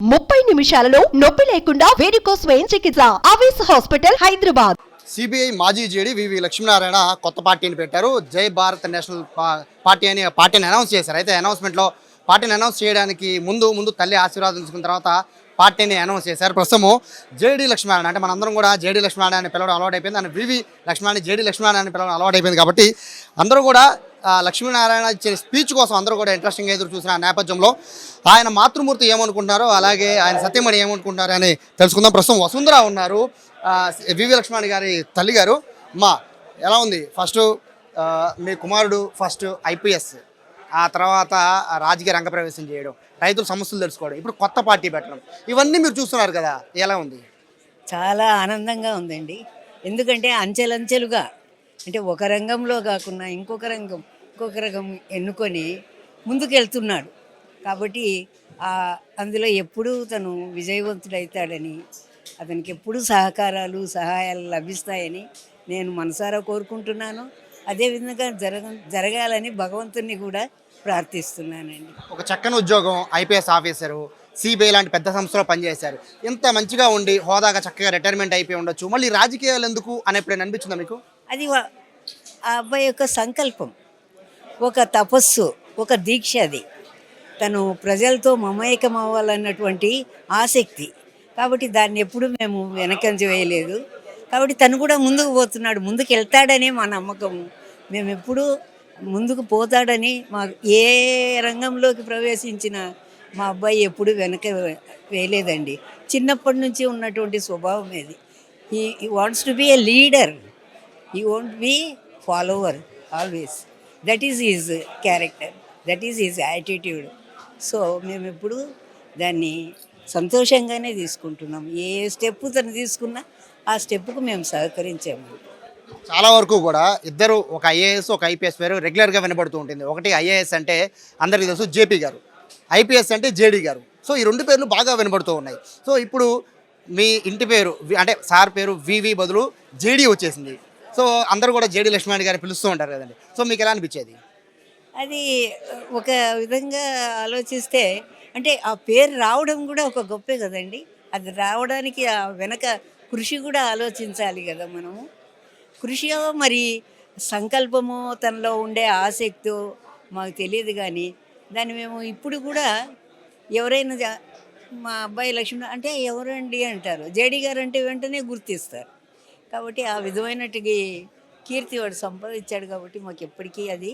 30 నిమిషాలలో నొప్పి లేకుండా వేడికోస్ స్వయం చికిత్స ఆవేశ హాస్పిటల్ హైదరాబాద్. సిబిఐ మాజీ జేడీ వివి లక్ష్మీనారాయణ కొత్త పార్టీని పెట్టారు. జై భారత్ నేషనల్ పార్టీ అని పార్టీని అనౌన్స్ చేశారు. అయితే అనౌన్స్మెంట్లో పార్టీని అనౌన్స్ చేయడానికి ముందు తల్లి ఆశీర్వాదం తీసుకున్న తర్వాత పార్టీని అనౌన్స్ చేశారు. ప్రస్తుతం జేడీ లక్ష్మీనారాయణ అంటే మనందరం కూడా జేడీ లక్ష్మీనారాయణ అని పిలవడం అలవాటు అయిపోయింది. అని వివి లక్ష్మీనారాయణ జేడీ లక్ష్మీనారాయణ అని పిలవడం అలవాటు అయిపోయింది. కాబట్టి అందరూ కూడా లక్ష్మీనారాయణ ఇచ్చే స్పీచ్ కోసం అందరూ కూడా ఇంట్రెస్టింగ్గా ఎదురు చూసిన నేపథ్యంలో ఆయన మాతృమూర్తి ఏమనుకుంటున్నారో అలాగే ఆయన సత్యమణి ఏమనుకుంటున్నారో అని తెలుసుకుందాం. ప్రస్తుతం వసుంధర ఉన్నారు, వివి లక్ష్మణ్ గారి తల్లి గారు. మా ఎలా ఉంది? ఫస్ట్ మీ కుమారుడు ఫస్ట్ ఐపీఎస్, ఆ తర్వాత రాజకీయ రంగప్రవేశం చేయడం, రైతుల సమస్యలు తెలుసుకోవడం, ఇప్పుడు కొత్త పార్టీ పెట్టడం, ఇవన్నీ మీరు చూస్తున్నారు కదా, ఎలా ఉంది? చాలా ఆనందంగా ఉందండి. ఎందుకంటే అంచెలంచెలుగా అంటే ఒక రంగంలో కాకుండా ఇంకొక రంగం ఎన్నుకొని ముందుకెళ్తున్నాడు. కాబట్టి అందులో ఎప్పుడూ తను విజయవంతుడవుతాడని, అతనికి ఎప్పుడూ సహాయాలు లభిస్తాయని నేను మనసారా కోరుకుంటున్నాను. అదేవిధంగా జరగాలని భగవంతుని కూడా ప్రార్థిస్తున్నానండి. ఒక చక్కని ఉద్యోగం, ఐపీఎస్ ఆఫీసరు, సిబిఐ లాంటి పెద్ద సంస్థలో పనిచేశారు. ఇంత మంచిగా ఉండి హోదాగా చక్కగా రిటైర్మెంట్ అయిపోయి ఉండొచ్చు, మళ్ళీ రాజకీయాలు ఎందుకు అని ఎప్పుడైనా అనిపించిందా మీకు? అది ఆ అబ్బాయి యొక్క సంకల్పం, ఒక తపస్సు, ఒక దీక్ష. అది తను ప్రజలతో మమేకం అవ్వాలన్నటువంటి ఆసక్తి. కాబట్టి దాన్ని ఎప్పుడు మేము వెనకంజ వేయలేదు. కాబట్టి తను కూడా ముందుకు పోతున్నాడు, ముందుకు వెళ్తాడని మా నమ్మకము. మేము ఎప్పుడూ ముందుకు పోతాడని, మా ఏ రంగంలోకి ప్రవేశించిన మా అబ్బాయి ఎప్పుడు వెనక వేయలేదండి. చిన్నప్పటి నుంచి ఉన్నటువంటి స్వభావం ఇది. He wants to be A leader, he won't be follower always. That is his character, that is his attitude. So మేము ఎప్పుడు దాన్ని సంతోషంగానే తీసుకుంటున్నాం. ఏ స్టెప్ తను తీసుకున్నా ఆ స్టెప్కు మేము సహకరించాము. చాలా వరకు కూడా ఇద్దరు, ఒక ఐఏఎస్ ఒక ఐపీఎస్ పేరు రెగ్యులర్గా వినబడుతూ ఉంటుంది. ఒకటి ఐఏఎస్ అంటే అందరికీ తెలుసు జేపీ గారు, ఐపీఎస్ అంటే జేడీ గారు. సో ఈ రెండు పేర్లు బాగా వినబడుతూ ఉన్నాయి. సో ఇప్పుడు మీ ఇంటి పేరు అంటే సార్ పేరు వివి బదులు జేడీ వచ్చేసింది. సో అందరూ కూడా జేడీ లక్ష్మణ్ గారిని పిలుస్తూ ఉంటారు కదండి. సో మీకు ఎలా అనిపించేది? అది ఒక విధంగా ఆలోచిస్తే అంటే ఆ పేరు రావడం కూడా ఒక గొప్పే కదండి. అది రావడానికి ఆ వెనక కృషి కూడా ఆలోచించాలి కదా మనము. కృషియో మరి సంకల్పమో తనలో ఉండే ఆసక్తో మాకు తెలియదు. కానీ దాన్ని మేము ఇప్పుడు కూడా ఎవరైనా మా అబ్బాయి లక్ష్మణ అంటే ఎవరండి అంటారు, జేడీ గారు అంటే వెంటనే గుర్తిస్తారు. కాబట్టి ఆ విధమైనటువంటి కీర్తి వాడు సంపాదించాడు. కాబట్టి మాకు ఎప్పటికీ అది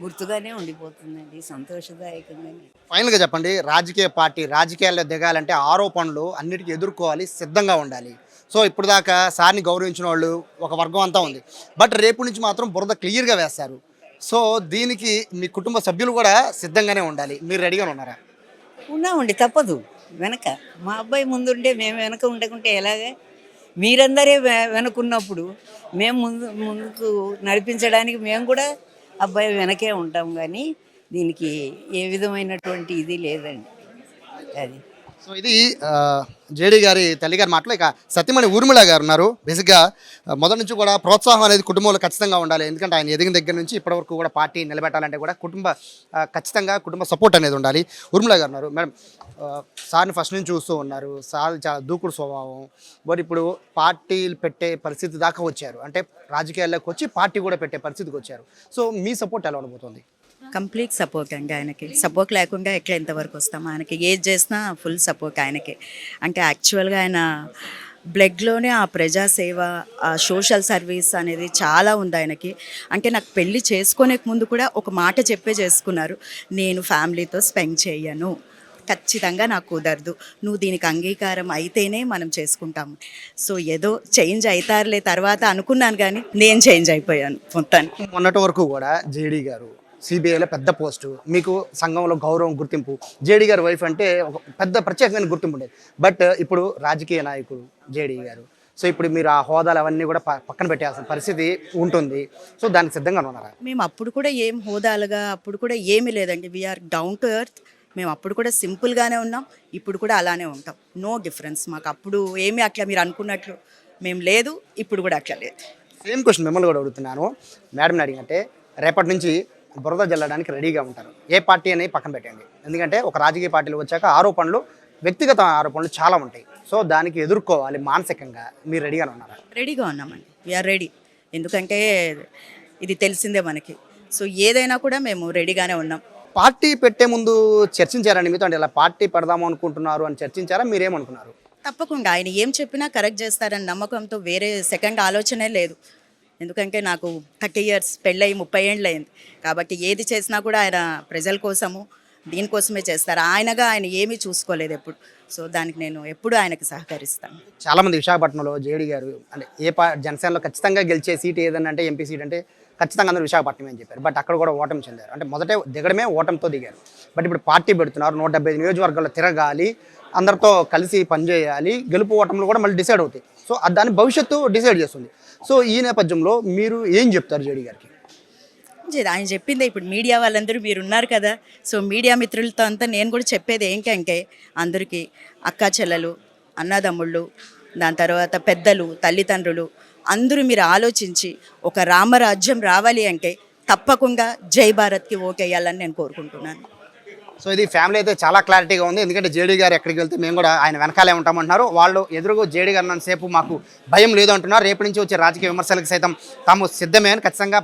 గుర్తుగానే ఉండిపోతుందండి, సంతోషదాయకంగానే. ఫైనల్గా చెప్పండి, రాజకీయ పార్టీ రాజకీయాల్లో దిగాలంటే ఆరోపణలు అన్నిటికీ ఎదుర్కోవాలి, సిద్ధంగా ఉండాలి. సో ఇప్పుడు దాకా సార్ని గౌరవించిన వాళ్ళు ఒక వర్గం అంతా ఉంది, బట్ రేపు నుంచి మాత్రం బురద క్లియర్గా వేస్తారు. సో దీనికి మీ కుటుంబ సభ్యులు కూడా సిద్ధంగానే ఉండాలి. మీరు రెడీగానే ఉన్నారా? ఉన్నామండి, తప్పదు. వెనక మా అబ్బాయి ముందుంటే మేము వెనక ఉండకుంటే ఎలాగే? మీరందరే వెనకున్నప్పుడు మేము ముందుకు నడిపించడానికి మేము కూడా అబ్బాయి వెనకే ఉంటాం. కానీ దీనికి ఏ విధమైనటువంటి ఇది లేదండి. అది సో ఇది జేడీ గారి తల్లిగారి మాటలు. ఇక సత్యమణి ఊర్మిళ గారు ఉన్నారు. బేసిక్గా మొదటి నుంచి కూడా ప్రోత్సాహం అనేది కుటుంబంలో ఖచ్చితంగా ఉండాలి. ఎందుకంటే ఆయన ఎదిగిన దగ్గర నుంచి ఇప్పటివరకు కూడా పార్టీ నిలబెట్టాలంటే కూడా ఖచ్చితంగా కుటుంబ సపోర్ట్ అనేది ఉండాలి. ఊర్మిళ గారు ఉన్నారు. మేడం, సార్ని ఫస్ట్ నుంచి చూస్తూ ఉన్నారు, సార్ చాలా దూకుడు స్వభావం, బట్ ఇప్పుడు పార్టీలు పెట్టే పరిస్థితి దాకా వచ్చారు, అంటే రాజకీయాల్లోకి వచ్చి పార్టీ కూడా పెట్టే పరిస్థితికి వచ్చారు. సో మీ సపోర్ట్ ఎలా ఉండబోతుంది? కంప్లీట్ సపోర్ట్ అండి ఆయనకి. సపోర్ట్ లేకుండా ఎట్లా ఎంతవరకు వస్తాం? ఆయనకి ఏది చేసినా ఫుల్ సపోర్ట్ ఆయనకి. అంటే యాక్చువల్గా ఆయన బ్లడ్లోనే ఆ ప్రజాసేవ, ఆ సోషల్ సర్వీస్ అనేది చాలా ఉంది ఆయనకి. అంటే నాకు పెళ్ళి చేసుకునే ముందు కూడా ఒక మాట చెప్పే చేసుకున్నారు, నేను ఫ్యామిలీతో స్పెండ్ చేయను, ఖచ్చితంగా నాకు కుదరదు, నువ్వు దీనికి అంగీకారం అయితేనే మనం చేసుకుంటాము. సో ఏదో చేంజ్ అవుతారులే తర్వాత అనుకున్నాను, కానీ నేను చేంజ్ అయిపోయాను మొత్తానికి. మొన్నటి వరకు కూడా జేడీ గారు సిబిఐలో పెద్ద పోస్టు, మీకు సంఘంలో గౌరవం, గుర్తింపు, జేడీ గారి వైఫ్ అంటే ఒక పెద్ద ప్రత్యేకమైన గుర్తింపు ఉండేది. బట్ ఇప్పుడు రాజకీయ నాయకుడు జేడీ గారు, సో ఇప్పుడు మీరు ఆ హోదాలు అవన్నీ కూడా పక్కన పెట్టాల్సిన పరిస్థితి ఉంటుంది. సో దానికి సిద్ధంగా ఉన్నారా? మేము అప్పుడు కూడా ఏం హోదాలుగా అప్పుడు కూడా ఏమీ లేదండి. We're down to earth. మేము అప్పుడు కూడా సింపుల్గానే ఉన్నాం, ఇప్పుడు కూడా అలానే ఉంటాం. నో డిఫరెన్స్ మాకు. అప్పుడు ఏమీ అట్లా మీరు అనుకున్నట్లు మేము లేదు, ఇప్పుడు కూడా అట్లా లేదు. సేమ్ క్వశ్చన్ మిమ్మల్ని కూడా అడుగుతున్నాను. మేడంని అడిగినట్టే రేపటి నుంచి బురద జల్లడానికి రెడీగా ఉంటారు. ఏ పార్టీ అనేది పక్కన పెట్టండి, ఎందుకంటే ఒక రాజకీయ పార్టీలు వచ్చాక ఆరోపణలు వ్యక్తిగత ఆరోపణలు చాలా ఉంటాయి. సో దానికి ఎదుర్కోవాలి మానసికంగా మీరు రెడీగానే ఉన్నారా? రెడీగా ఉన్నామండి, వీఆర్ రెడీ. ఎందుకంటే ఇది తెలిసిందే మనకి. సో ఏదైనా కూడా మేము రెడీగానే ఉన్నాం. పార్టీ పెట్టే ముందు చర్చించారండి మీతో? అంటే ఇలా పార్టీ పెడదాము అనుకుంటున్నారు అని చర్చించారా? మీరేమనుకున్నారు? తప్పకుండా ఆయన ఏం చెప్పినా కరెక్ట్ చేస్తారని నమ్మకంతో వేరే సెకండ్ ఆలోచనే లేదు. ఎందుకంటే నాకు 30 years పెళ్ళయి 30 ఏళ్ళు అయింది. కాబట్టి ఏది చేసినా కూడా ఆయన ప్రజల కోసము దీనికోసమే చేస్తారు. ఆయనగా ఆయన ఏమీ చూసుకోలేదు ఎప్పుడు. సో దానికి నేను ఎప్పుడు ఆయనకి సహకరిస్తాను. చాలామంది విశాఖపట్నంలో జేడీ గారు అంటే జనసేనలో ఖచ్చితంగా గెలిచే సీట్ ఏదన్నా అంటే ఎంపీ సీట్ అంటే ఖచ్చితంగా అందరూ విశాఖపట్నం అని చెప్పారు. బట్ అక్కడ కూడా ఓటమి చెందారు. అంటే మొదటే దిగడమే ఓటమితో దిగారు. బట్ ఇప్పుడు పార్టీ పెడుతున్నారు, 175 నియోజకవర్గాల్లో తిరగాలి, అందరితో కలిసి పనిచేయాలి, గెలుపు ఓటములు కూడా మళ్ళీ డిసైడ్ అవుతాయి. సో దాని భవిష్యత్తు డిసైడ్ చేస్తుంది. సో ఈ నేపథ్యంలో మీరు ఏం చెప్తారు జేడీ గారికి? ఆయన చెప్పిందే ఇప్పుడు మీడియా వాళ్ళందరూ మీరు ఉన్నారు కదా. సో మీడియా మిత్రులతో అంతా నేను కూడా చెప్పేది ఏంటంటే అందరికీ అక్కా చెల్లెలు, అన్నదమ్ముళ్ళు, దాని తర్వాత పెద్దలు, తల్లిదండ్రులు అందరూ మీరు ఆలోచించి ఒక రామరాజ్యం రావాలి అంటే తప్పకుండా జై భారత్కి ఓటేయాలని నేను కోరుకుంటున్నాను. సో ఇది ఫ్యామిలీ అయితే చాలా క్లారిటీగా ఉంది. ఎందుకంటే జేడీ గారు ఎక్కడికి వెళ్తే మేము కూడా ఆయన వెనకాలే ఉంటామంటున్నారు. వాళ్ళు ఎదురుగా జేడీ గారు సేపు మాకు భయం లేదు అంటున్నారు. రేపటి నుంచి వచ్చే రాజకీయ విమర్శలకు సైతం తాము సిద్ధమే అని ఖచ్చితంగా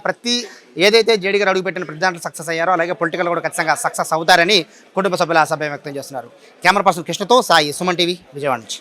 ఏదైతే జేడీ గారు అడుగుపెట్టిన ప్రతి దాంట్లో సక్సెస్ అయ్యారో అలాగే పొలిటికల్ కూడా ఖచ్చితంగా సక్సెస్ అవుతారని కుటుంబ సభ్యులు ఆశాభావం వ్యక్తం చేస్తున్నారు. కెమెరా పర్సన్ కృష్ణతో సాయి, సుమన్ టీవీ, విజయవాడ నుంచి.